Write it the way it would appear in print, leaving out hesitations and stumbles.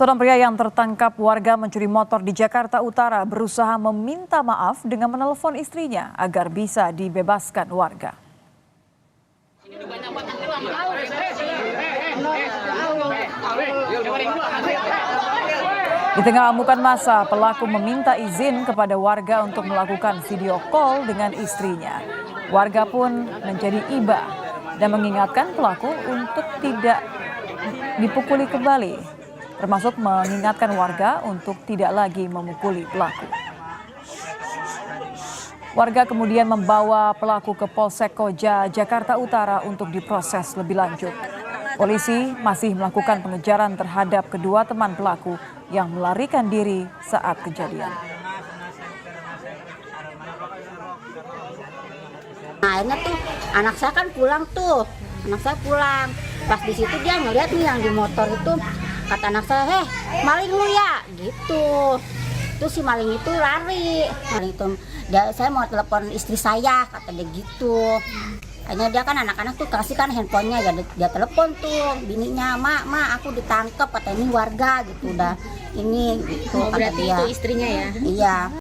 Seorang pria yang tertangkap warga mencuri motor di Jakarta Utara berusaha meminta maaf dengan menelpon istrinya agar bisa dibebaskan warga. Di tengah amukan massa, pelaku meminta izin kepada warga untuk melakukan video call dengan istrinya. Warga pun menjadi iba dan mengingatkan pelaku untuk tidak dipukuli kembali, termasuk mengingatkan warga untuk tidak lagi memukuli pelaku. Warga kemudian membawa pelaku ke Polsek Koja, Jakarta Utara untuk diproses lebih lanjut. Polisi masih melakukan pengejaran terhadap kedua teman pelaku yang melarikan diri saat kejadian. Nah, akhirnya tuh anak saya kan pulang tuh, Pas di situ dia ngeliat nih yang di motor itu, kata anak saya, "Heh, maling lu ya?" Gitu. Terus si maling itu lari. Maling itu, saya mau telepon istri saya, kata dia gitu. Akhirnya dia kan anak-anak tuh kasih kan handphonenya, ya dia telepon tuh bininya, mak aku ditangkep, kata ini warga gitu, udah ini gitu. Oh, berarti dia. itu istrinya ya? Iya.